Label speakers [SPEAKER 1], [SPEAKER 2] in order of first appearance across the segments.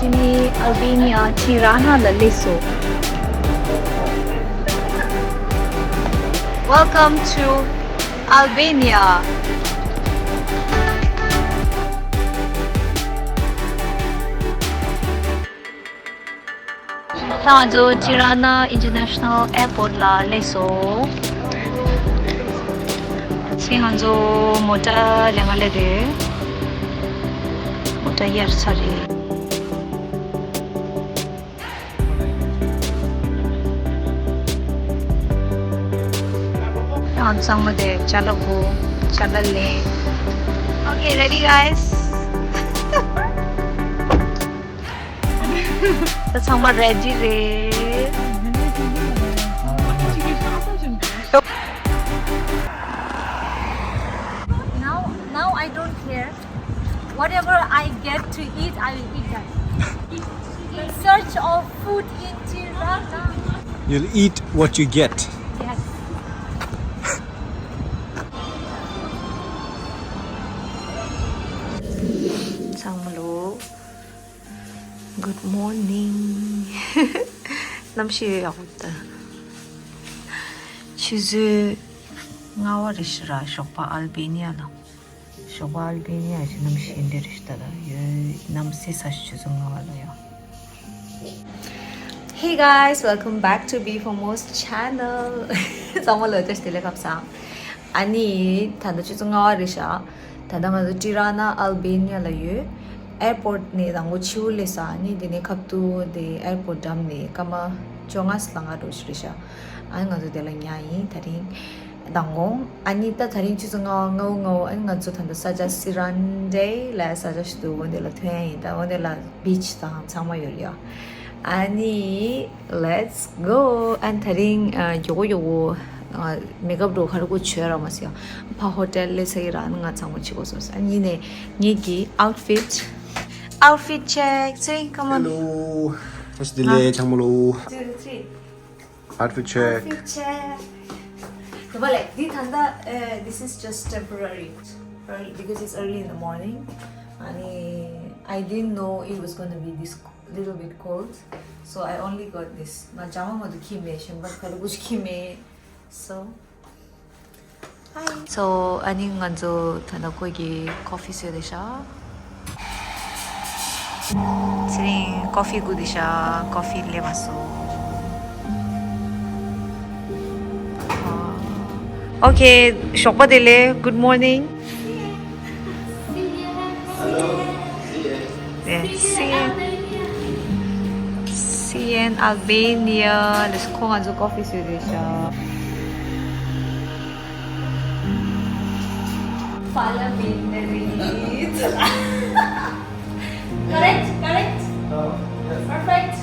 [SPEAKER 1] Sini Albania Tirana Laleso. Welcome to Albania. Tajo Tirana International Airport la Leso. Singanjo mota lengale de. Mota yer sari. Sang mode chalago chalalle. Okay, ready guys? That's how much ready re. Now I don't care. Whatever I get to eat, I will eat that. In search of food in Tirana.
[SPEAKER 2] You'll eat what you get.
[SPEAKER 1] Yes. Sangmalo. Good morning. Namshi yakuta. Choose ngawarishra shokpa Albania la. Shokpa Albania is namshi indirishta la. Namsi sash choose ngawala ya. Hey guys, welcome back to BBHUMO's channel. Samalo just tile kapsa. Ani thanda choose ngawarisha. Thanda ngadu Tirana Albania la yu. Airport ni dango chiule sa ni dine kaptu de airport dam ni kama chongas langa dosrisha an ngadu de langyai tharing dango ani ta tharing chu nga ngau an ngadu thanda saja sirande la saja stu wonde la thai ta wonde la beach ta chama yoria ani let's go and tharing yogo makeup do kharu chera masya pa hotel le sai ran nga changmo chigo so ani ne ni ki outfit check. Say, come on.
[SPEAKER 2] Hello. What's the delay? Chamolo.
[SPEAKER 1] 2, 3.
[SPEAKER 2] Outfit check.
[SPEAKER 1] Outfit check. This is just temporary. Because it's early in the morning. And I didn't know it was going to be this little bit cold. So I only got this. Na jama modu kime, but kalabush kime. So, hi. So, ani nganzo tanda koigi coffee sedesha. Sering coffee gudisha, coffee levaso. Okay, shoppa dele. Good morning. See in Albania. Let's go and do coffee sedesha. Follow me. Correct?
[SPEAKER 2] Oh, yes.
[SPEAKER 1] Perfect.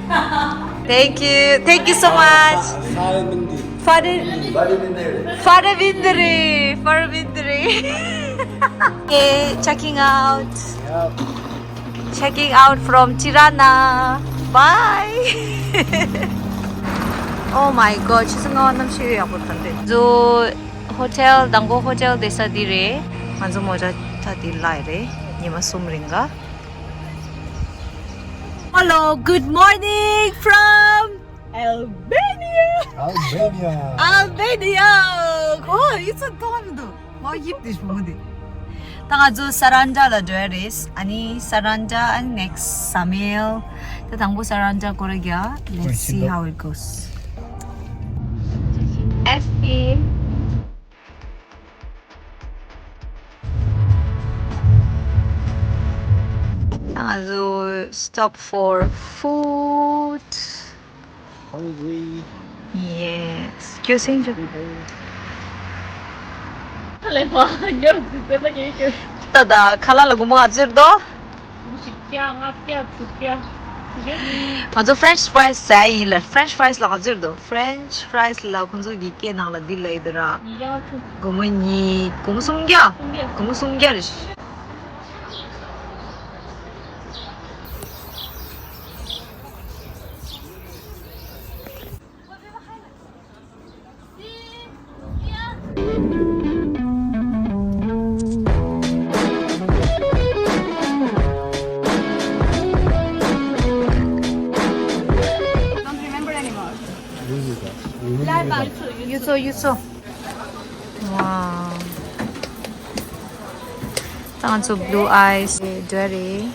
[SPEAKER 2] Perfect.
[SPEAKER 1] Thank you so much. Father Vindri. Okay, checking out.
[SPEAKER 2] Yep.
[SPEAKER 1] Checking out from Tirana. Bye. Oh my god, she's not nam she yapotande. Jo hotel, Dango Hotel desa dire. Manzo moja ta dilai re. Nima sumringa. Hello, good morning from Albania. Oh, it's a tondo. How yip this woman? Tangazo Saranja la Dueris, Ani Saranja and next Samuel. The Tango Saranja Korea. Let's see how it goes. FE. Tangazo stop for food.
[SPEAKER 2] Hungry.
[SPEAKER 1] Yes. Excuse me. Tada khala lagu mga zirdo. Mazo French fries say la French fries la zirdo. French fries la kunzo gike na la dilla idra. Gumuni kumusungya. Kumusungya. you saw. Wow. Tanga so blue eyes, dirty.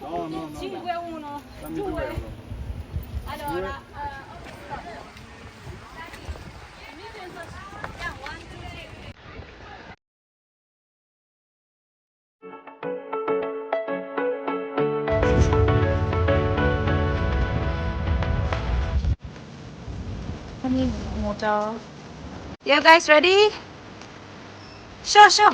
[SPEAKER 2] No, no, no.
[SPEAKER 3] 5-1, 2. Allora,
[SPEAKER 1] You guys ready? Sure, sure.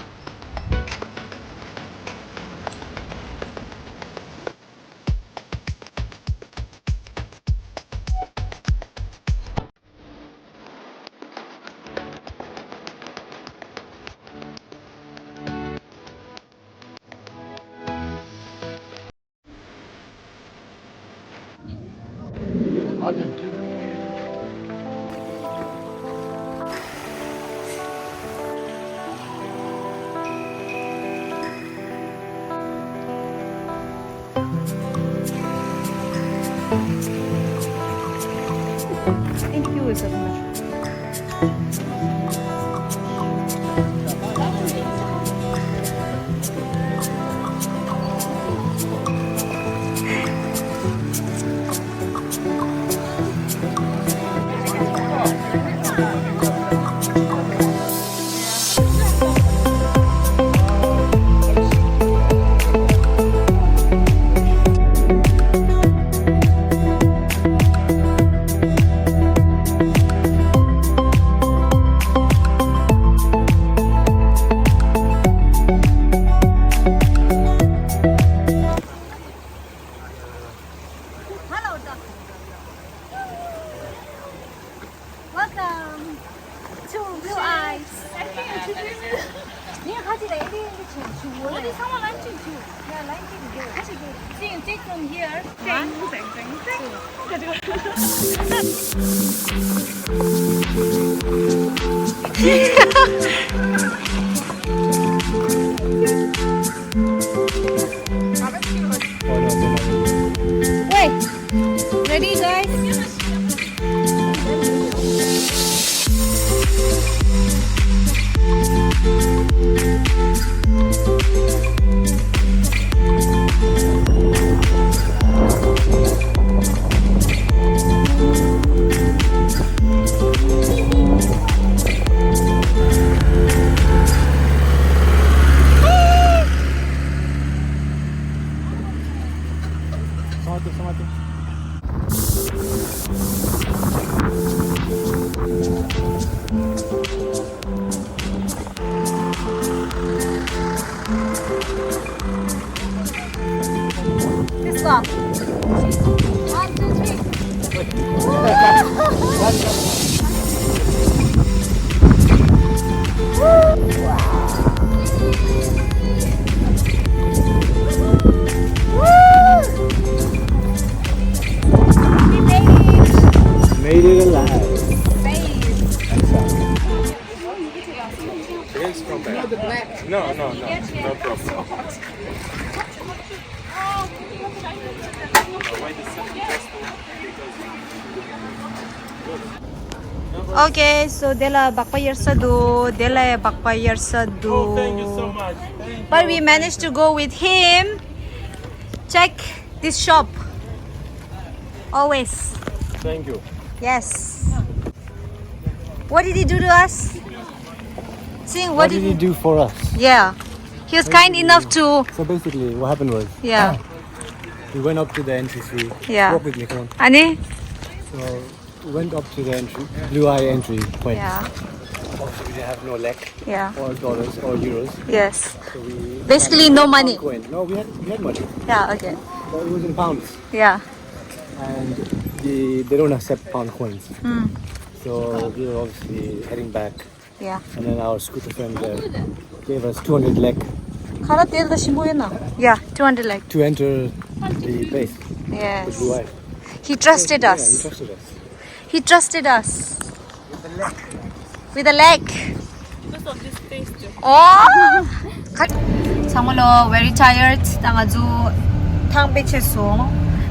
[SPEAKER 1] Thank you so much.
[SPEAKER 3] welcome to Blue Eyes. 어디 상황 안 찍죠? 야, 라인 찍죠. 다시 take from here.
[SPEAKER 1] Wait. Ready, guys? This one. 1, 2, 3.
[SPEAKER 2] Made it alive. Drinks from back. No, no, no. No problem.
[SPEAKER 1] Okay, so dela bakpayar sa do, dela bakpayar sa do.
[SPEAKER 4] Oh, thank you so much. Thank
[SPEAKER 1] But we managed to go with him. Check this shop. Always.
[SPEAKER 4] Thank you.
[SPEAKER 1] Yes. What did he do to us? Sing,
[SPEAKER 2] What did he do for us?
[SPEAKER 1] Yeah. He was kind enough to.
[SPEAKER 2] So basically, what happened was,
[SPEAKER 1] Yeah.
[SPEAKER 2] we went up to the entry fee.
[SPEAKER 1] Yeah.
[SPEAKER 2] Walk with me, come on.
[SPEAKER 1] Ani?
[SPEAKER 2] So we went up to the entry, Blue Eye entry point.
[SPEAKER 1] Yeah.
[SPEAKER 2] Also, we didn't have no lek
[SPEAKER 1] Yeah.
[SPEAKER 2] or dollars or euros.
[SPEAKER 1] Yes.
[SPEAKER 2] So we
[SPEAKER 1] Basically, no money.
[SPEAKER 2] Coin. No, we had money,
[SPEAKER 1] Yeah. Okay.
[SPEAKER 2] but it was in pounds,
[SPEAKER 1] Yeah.
[SPEAKER 2] and they don't accept pound coins.
[SPEAKER 1] Mm.
[SPEAKER 2] So we were obviously heading back,
[SPEAKER 1] Yeah.
[SPEAKER 2] and then our scooter friend gave us 200 lek
[SPEAKER 1] Kara tel da shimboyena. Yeah. 200 like.
[SPEAKER 2] to enter the base, the
[SPEAKER 1] Yes.
[SPEAKER 2] Blue Eye.
[SPEAKER 1] He trusted
[SPEAKER 2] Yeah, he
[SPEAKER 1] us.
[SPEAKER 2] trusted us.
[SPEAKER 1] He trusted us. With a leg.
[SPEAKER 3] Because of this face too.
[SPEAKER 1] Oh! Samolo very tired. Tanga ju thang beche so.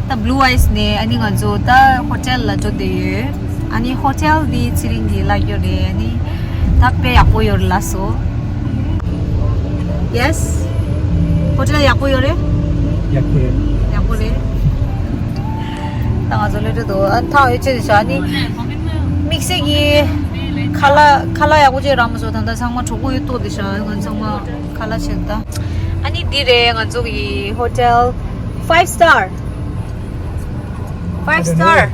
[SPEAKER 1] Ta blue eyes ne ani nga jo ta hotel la jo de. 아니 호텔 디 지링디 라요레 아니 답배 약보 열라소. Yes. 호텔 약보 열에?
[SPEAKER 2] Yakure.
[SPEAKER 1] 약보래. 당아절레도 다 해체되죠. 아니 믹스기 칼라 야구제 라면서 단다 상마 조고이 또 되셔. 이건 정말 칼라 쳤다. 아니 디레 저기 호텔 5-star. 5-star.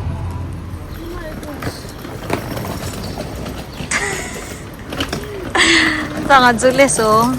[SPEAKER 1] 당아절레서